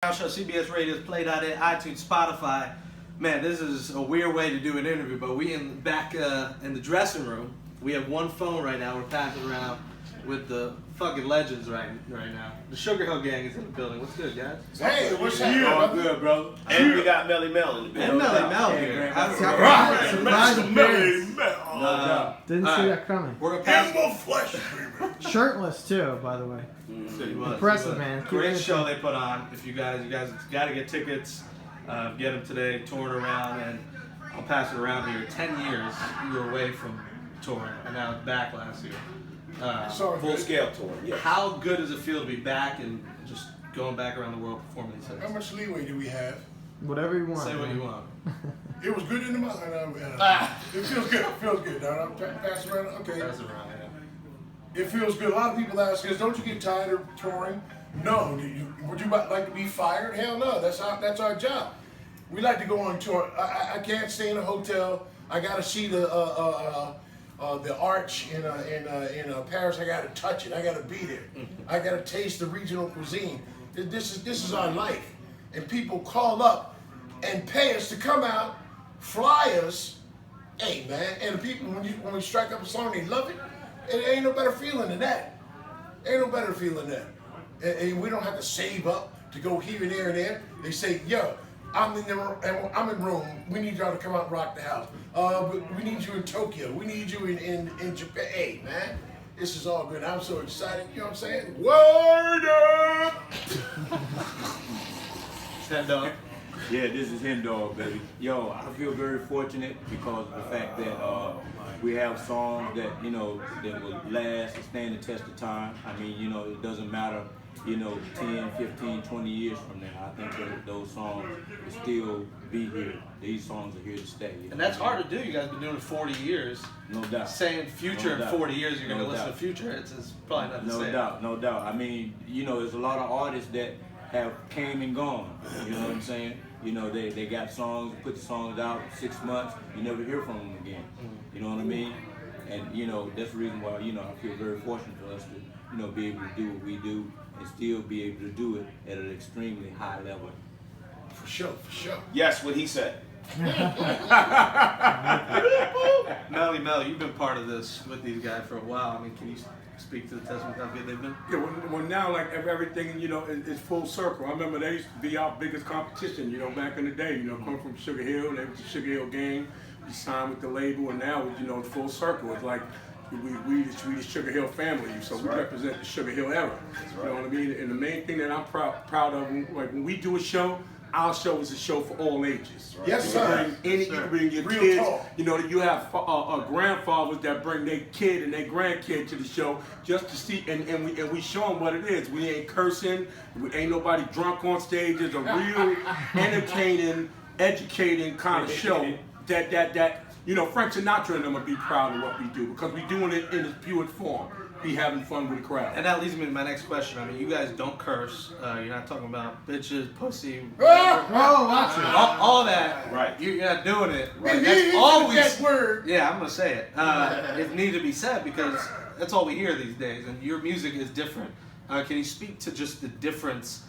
Our show, CBS Radio, Play.it, iTunes, Spotify. Man, this is a weird way to do an interview, but we back in the dressing room. We have one phone right now. We're passing around with the fucking legends right now. The Sugarhill gang is in the building. What's good, guys? Hey, what's happening? All good, bro. And we got Melle Mel in the building. And Melle Mel here. Melle Mel. Didn't see that coming. We're gonna pass. Flesh, Shirtless too, by the way. Impressive, man. Great show they put on. If you guys got to get tickets. Get them today, tour it around, and I'll pass it around here. 10 years you were away from touring, and now it's back last year. Full scale tour. Yeah. How good does it feel to be back and just going back around the world performing these things? How much leeway do we have? Whatever you want. Say what you want. It was good in the mind. It feels good. It feels good. I'm passing around. Okay. Pass it around, yeah. It feels good. A lot of people ask us, don't you get tired of touring? No. Would you like to be fired? Hell no. That's our job. We like to go on tour. I can't stay in a hotel. I got to see the arch in Paris. I got to touch it. I got to be there. I got to taste the regional cuisine. This is our life. And people call up and pay us to come out, fly us. Hey man, and the people when we strike up a song, they love it. It ain't no better feeling than that. Ain't no better feeling than that. And we don't have to save up to go here and there and there. They say, yo, I'm in Rome. We need y'all to come out and rock the house. We need you in Tokyo. We need you in Japan. Hey, man, this is all good. I'm so excited. You know what I'm saying? Word up! Head dog. Yeah, this is Hen Dog, baby. Yo, I feel very fortunate because of the fact that we have songs that, that will last and stand the test of time. I mean, it doesn't matter, 10, 15, 20 years from now. I think that those songs will still be here. These songs are here to stay. And that's hard to do. You guys have been doing it 40 years. No doubt. Saying Future in 40 years, you're going to listen to Future. It's probably not the same. No doubt. I mean, there's a lot of artists that have came and gone. You know what I'm saying? They got songs, put the songs out 6 months, you never hear from them again. You know what I mean? And that's the reason why, I feel very fortunate for us to, be able to do what we do and still be able to do it at an extremely high level. For sure. Yes, what he said. Melle Mel, you've been part of this with these guys for a while. I mean, can you speak to the testament how good they've been? Yeah, well now like everything, is full circle. I remember they used to be our biggest competition, back in the day, come from Sugarhill, they was the Sugarhill gang, we signed with the label, and now, it's full circle. It's like, we the Sugarhill family, so we represent the Sugarhill era. You know what I mean? And the main thing that I'm proud of, like when we do a show, our show is a show for all ages. Right? Yes, sir. You can bring your Real kids. talk. You have grandfathers that bring their kid and their grandkid to the show just to see, and we show them what it is. We ain't cursing. We ain't nobody drunk on stage. It's a real entertaining, educating kind of show that Frank Sinatra and them will be proud of what we do because we're doing it in its purest form. Be having fun with the crowd. And that leads me to my next question. I mean, you guys don't curse. You're not talking about bitches, pussy, watch it. all that. Right. You're not doing it. Right. That's always that word. Yeah, I'm gonna say it. It needs to be said because that's all we hear these days, and your music is different. Can you speak to just the difference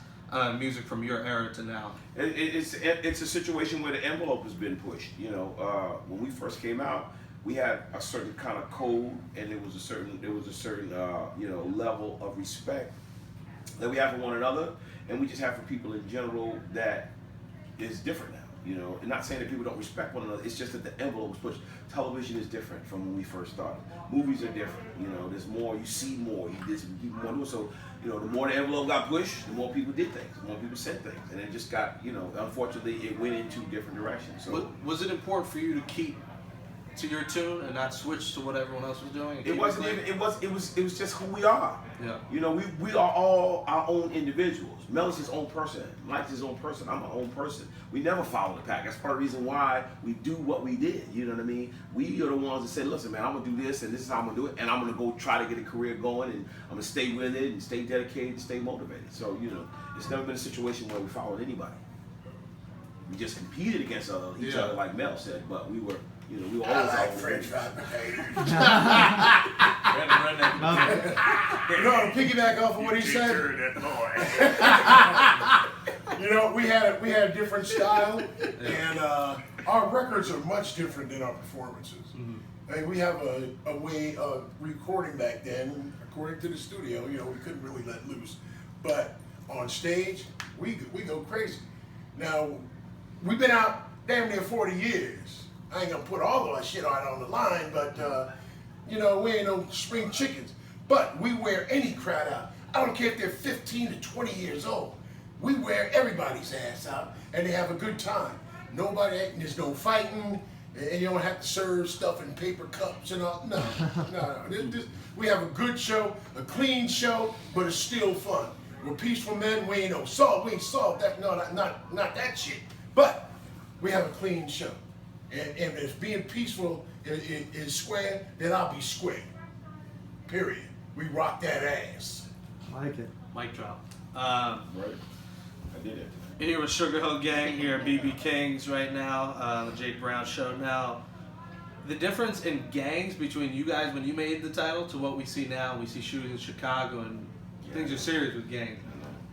music from your era to now? It's a situation where the envelope has been pushed. When we first came out, we had a certain kind of code, and there was a certain level of respect that we have for one another, and we just have for people in general that is different now. And not saying that people don't respect one another. It's just that the envelope was pushed. Television is different from when we first started. Movies are different. There's more. You see more. You more. So the more the envelope got pushed, the more people did things. The more people said things, and it just got unfortunately it went in two different directions. So was it important for you to keep to your tune and not switch to what everyone else was doing? It wasn't even. It was just who we are. Yeah. We are all our own individuals. Mel's his own person. Mike's his own person. I'm my own person. We never follow the pack. That's part of the reason why we do what we did. You know what I mean? We are the ones that said, listen, man, I'm gonna do this, and this is how I'm gonna do it, and I'm gonna go try to get a career going, and I'm gonna stay with it, and stay dedicated, and stay motivated. So it's never been a situation where we followed anybody. We just competed against each other, like Mel said, but we were. We were always I like French fried potatoes. To piggyback off of what he said. You know, we had a different style, and our records are much different than our performances. And we have a way of recording back then, according to the studio. You know, we couldn't really let loose, but on stage, we go crazy. Now, we've been out damn near 40 years. I ain't gonna put all of our shit out on the line, but you know, we ain't no spring chickens. But we wear any crowd out. I don't care if they're 15 to 20 years old. We wear everybody's ass out, and they have a good time. There's no fighting, and you don't have to serve stuff in paper cups and all. No. We have a good show, a clean show, but it's still fun. We're peaceful men. We ain't soft that. No, not that shit. But we have a clean show, and if being peaceful is square, then I'll be square. Period. We rock that ass. I like it. Mic drop. Right. I did it. Here with Sugarhill Gang here at BB King's right now, the Jake Brown Show. Now, the difference in gangs between you guys when you made the title to what we see now, we see shootings in Chicago and things are serious with gangs.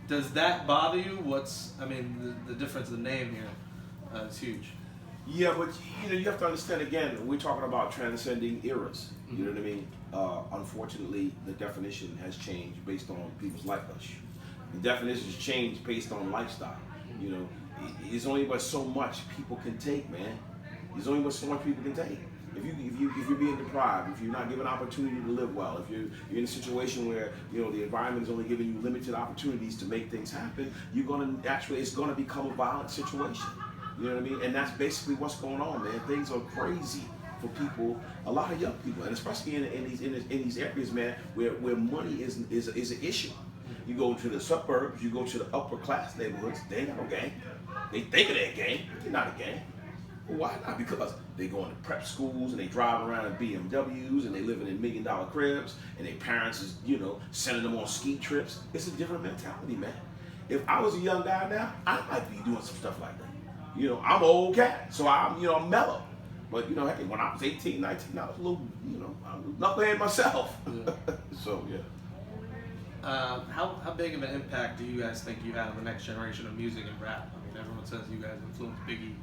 Does that bother you? The difference in the name here is huge. Yeah, but you know, you have to understand again, we're talking about transcending eras. You know what I mean? Unfortunately, the definition has changed based on people's lifestyle. The definition has changed based on lifestyle. You know, there's only but so much people can take, man. There's only but so much people can take. If you're being deprived, if you're not given opportunity to live well, if you're in a situation where you know the environment is only giving you limited opportunities to make things happen, it's gonna become a violent situation. You know what I mean? And that's basically what's going on, man. Things are crazy for people, a lot of young people, and especially in these areas, man, where money is an issue. You go to the suburbs, you go to the upper class neighborhoods, they ain't got no gang. They think of that gang, they're not a gang. Well, why not? Because they go into prep schools and they drive around in BMWs and they living in $1 million cribs and their parents is, you know, sending them on ski trips. It's a different mentality, man. If I was a young guy now, I might be doing some stuff like that. You know, I'm an old cat, so I'm mellow. But, you know, hey, when I was 18, 19, I was a little, you know, I was knucklehead myself. Yeah. So, yeah. How big of an impact do you guys think you had on the next generation of music and rap? I mean, everyone says you guys influenced Biggie,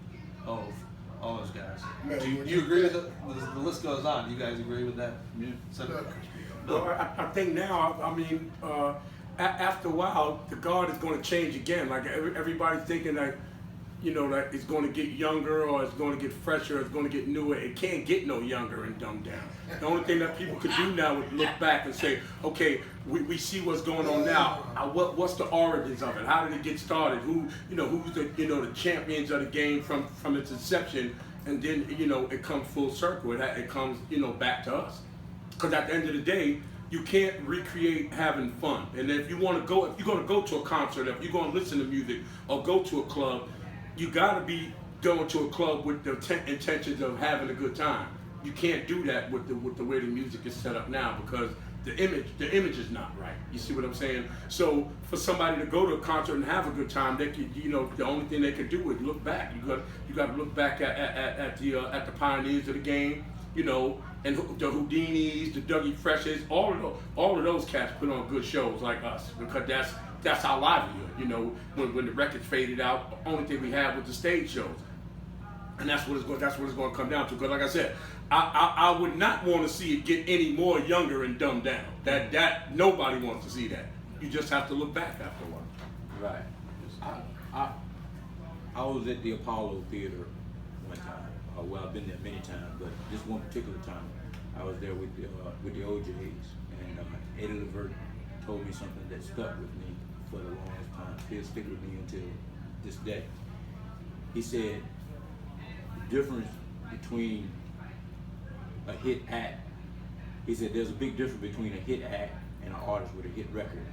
Hov, all those guys. Do you agree with it? The list goes on. Do you guys agree with that? Yeah. No. Well, I think now, after a while, the guard is going to change again. Like everybody's thinking that, you know, that it's going to get younger or it's going to get fresher, or it's going to get newer. It can't get no younger and dumbed down. The only thing that people could do now is look back and say, okay, we see what's going on now. What's the origins of it? How did it get started? Who's the champions of the game from its inception? And then, you know, it comes full circle. It comes, you know, back to us. Because at the end of the day, you can't recreate having fun. And if you're going to go to a concert, if you're going to listen to music or go to a club, you gotta be going to a club with the intentions of having a good time. You can't do that with the way the music is set up now because the image is not right. You see what I'm saying? So for somebody to go to a concert and have a good time, they could, you know, the only thing they could do is look back. You got to look back at the pioneers of the game, you know, and the Houdinis, the Dougie Freshes, all of those cats put on good shows like us because that's our livelihood. You know, when the records faded out, the only thing we had was the stage shows, and that's what it's going to come down to. Because like I said, I would not want to see it get any more younger and dumbed down. That nobody wants to see that. You just have to look back after a while. Right. I was at the Apollo Theater one time. Well, I've been there many times, but this one particular time, I was there with the OJs, and Eddie Levert told me something that stuck with me for the longest time. Still stick with me until this day. He said the difference between a hit act. He said there's a big difference between a hit act and an artist with a hit record.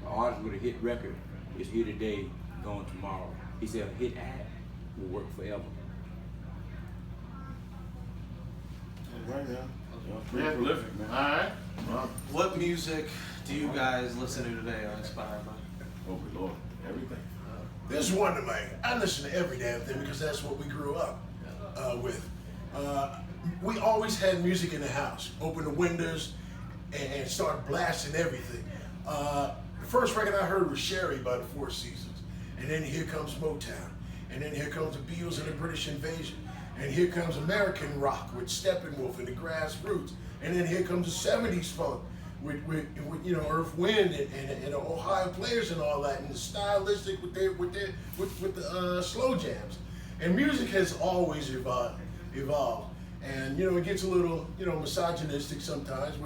An artist with a hit record is here today, gone tomorrow. He said a hit act will work forever. Right now. Pretty prolific, man. All right. What music do you guys listen to today or inspired by? Oh, Lord. Everything. There's one of mine. I listen to every damn thing because that's what we grew up with. We always had music in the house. Open the windows and start blasting everything. The first record I heard was Sherry by the Four Seasons. and then here comes Motown, and then here comes the Beatles and the British Invasion, and here comes American rock with Steppenwolf and the Grassroots, and then here comes the '70s funk with you know, Earth, Wind, and the Ohio Players and all that, and the stylistic with the slow jams. And music has always evolved, and you know, it gets a little, you know, misogynistic sometimes,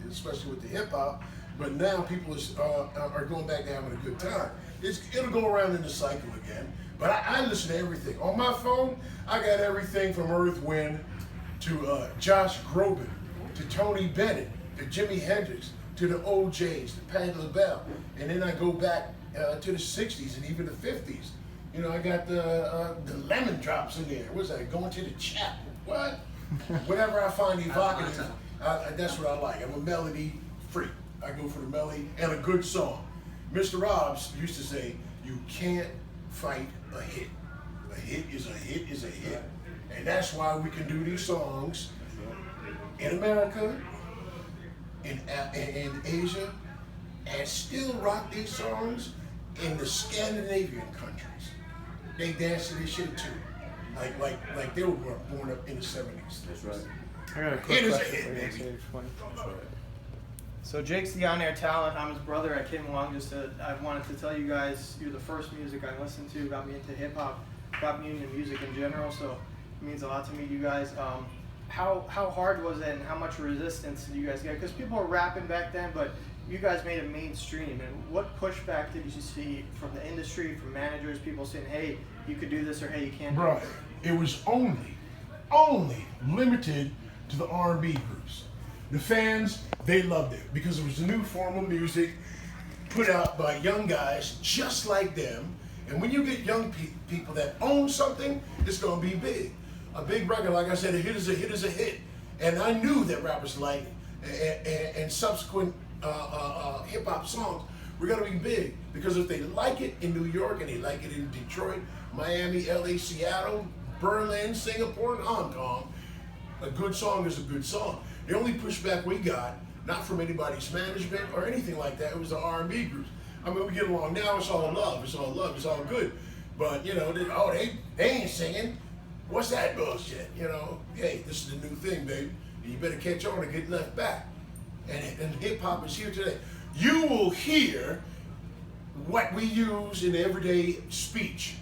especially with the hip hop. But now people are going back to having a good time. It'll go around in the cycle again. But I listen to everything on my phone. I got everything from Earth, Wind to Josh Groban, to Tony Bennett, to Jimi Hendrix, to the OJs, to Patti LaBelle, and then I go back to the '60s and even the '50s. You know, I got the Lemon Drops in there. What's that? Going to the chapel. What? Whatever I find evocative, that's what I like. I'm a melody freak. I go for the melody and a good song. Mr. Robs used to say, you can't fight a hit. A hit is a hit is a hit. And that's why we can do these songs in America, in Asia, and still rock these songs in the Scandinavian countries. They dance to this shit too. Like they were born up in the '70s. That's right. I got a quick It is a question hit, for you, baby. Sage. That's right. So Jake's the on-air talent. I'm his brother. I came along I wanted to tell you guys, you're the first music I listened to, got me into hip hop, got me into music in general. So it means a lot to meet you guys. How hard was it, and how much resistance did you guys get? Because people were rapping back then, but you guys made it mainstream. And what pushback did you see from the industry, from managers, people saying, hey, you could do this, or hey, you can't do Bro, this? it was only limited to the R&B groups. The fans, they loved it because it was a new form of music put out by young guys just like them. And when you get young people that own something, it's gonna be big. A big record, like I said, a hit is a hit is a hit. And I knew that rappers like and subsequent hip hop songs were gonna be big because if they like it in New York and they like it in Detroit, Miami, LA, Seattle, Berlin, Singapore, and Hong Kong, a good song is a good song. The only pushback we got, not from anybody's management or anything like that, it was the R&B groups. I mean, we get along now, it's all love, it's all good. But, you know, they ain't singing. What's that bullshit? You know, hey, this is the new thing, baby. You better catch on or get left back. And hip hop is here today. You will hear what we use in everyday speech.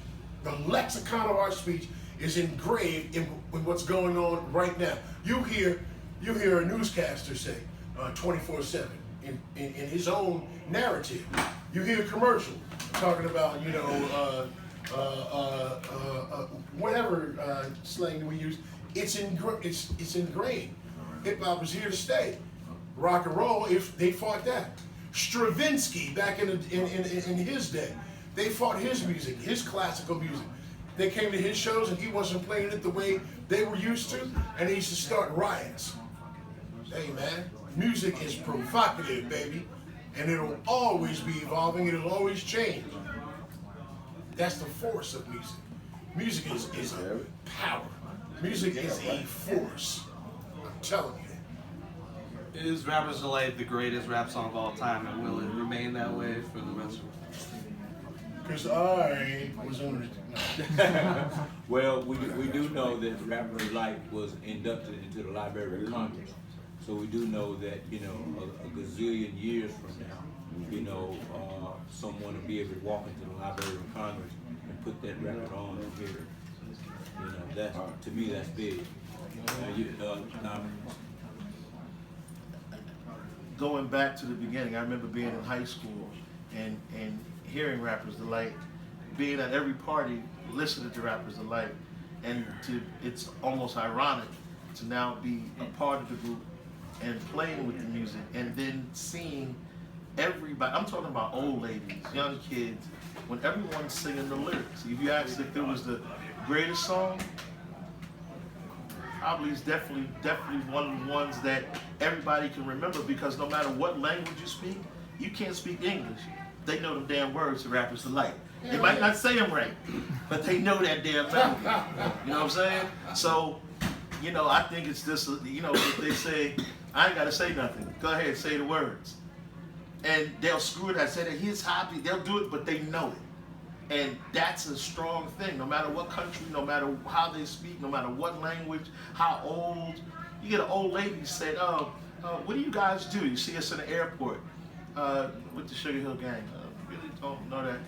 The lexicon of our speech is engraved in what's going on right now. You hear a newscaster say 24/7 in his own narrative. You hear a commercial talking about, you know, whatever slang we use. It's ingrained. Hip hop is here to stay. Rock and roll, if they fought that. Stravinsky back in his day, they fought his music, his classical music. They came to his shows and he wasn't playing it the way they were used to, and they used to start riots. Hey man, music is provocative, baby, and it'll always be evolving, it'll always change. That's the force of music. Music is a power. Music is a force. I'm telling you. Is Rapper's Delight the greatest rap song of all time, and will it remain that way for the rest of Because I was on it. Well, we do know that Rapper's Life was inducted into the Library of Congress. So we do know that, you know, a gazillion years from now, you know, someone will be able to walk into the Library of Congress and put that record on and hear it. You know, that's, to me, that's big. Going back to the beginning, I remember being in high school and hearing Rapper's Delight, being at every party, listening to Rapper's Delight, and it's almost ironic to now be a part of the group and playing with the music, and then seeing everybody, I'm talking about old ladies, young kids, when everyone's singing the lyrics. If you asked if it was the greatest song, probably it's definitely one of the ones that everybody can remember, because no matter what language you speak, you can't speak English. They know them damn words to Rapper's Delight. They might not say them right, but they know that damn language. You know what I'm saying? So, you know, I think it's just, you know, if they say, I ain't got to say nothing. Go ahead, say the words. And they'll screw it. I said that his hobby, they'll do it, but they know it. And that's a strong thing, no matter what country, no matter how they speak, no matter what language, how old. You get an old lady say, what do you guys do? You see us in the airport with the Sugarhill gang. Really don't know that.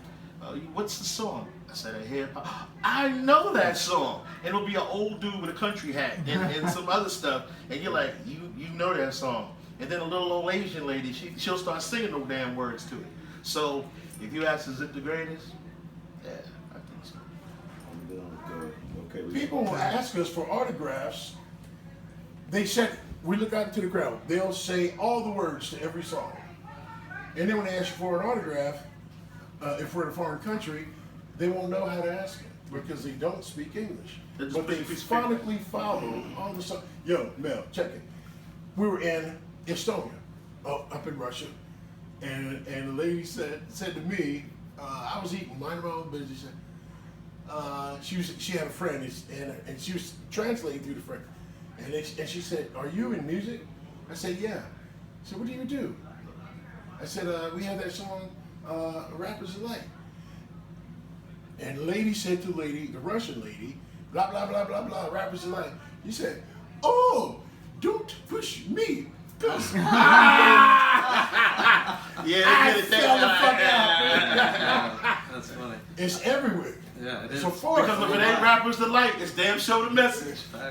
What's the song? I said, a hip hop. I know that song. And it'll be an old dude with a country hat and some other stuff. And you're like, you know that song. And then a little old Asian lady, she'll start singing those damn words to it. So if you ask, is it the greatest? Yeah, I think so. Okay. People will ask us for autographs. They said, we look out into the crowd. They'll say all the words to every song. And then when they ask you for an autograph, if we're in a foreign country, they won't know how to ask it because they don't speak English. But they phonetically follow all the songs. Yo, Mel, check it. We were in Estonia, up in Russia, and the lady said to me, I was eating, minding my own business. She had a friend, and she was translating through the friend, and she said, "Are you in music?" I said, "Yeah." I said, "What do you do?" I said, "We have that song, Rappers Alike." And the lady said to the Russian lady, blah blah blah blah blah, Rappers Alike. He said, "Oh, don't push me." That's funny. It's everywhere. Yeah, it It's is. a force. Because if it ain't rappers delight, it's damn show the message. All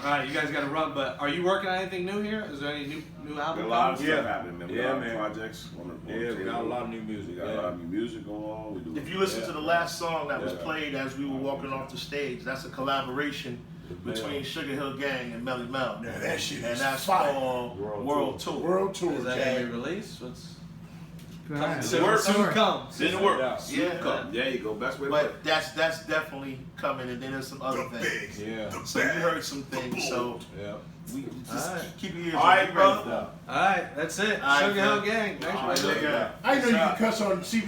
right, you guys got to run, but are you working on anything new here? Is there any new album? A lot of coming? stuff happening, man. We got a lot of projects on the Yeah, we table. got a lot of new music. We got a lot of new music going on. We do. If you listen to the last song that was played as we were walking off the stage, that's a collaboration between Sugarhill Gang and Melle Mel. Yeah, that shit And is that's fire. called World Tour. World Tour. Is that Jay. gonna be released? What's Right. soon come? It's in the works. Yeah. Soon Yeah. come. There you go. Best way to put it. But that's definitely coming, and then there's some other The things. big, Yeah. the So you bad, heard some the things. bold. So Yeah. we just All right. keep your ears All right, open. brother. All right, that's it. All right, Sugarhill man. Gang. Thanks, All right, brother. yeah. I know you can cuss on CB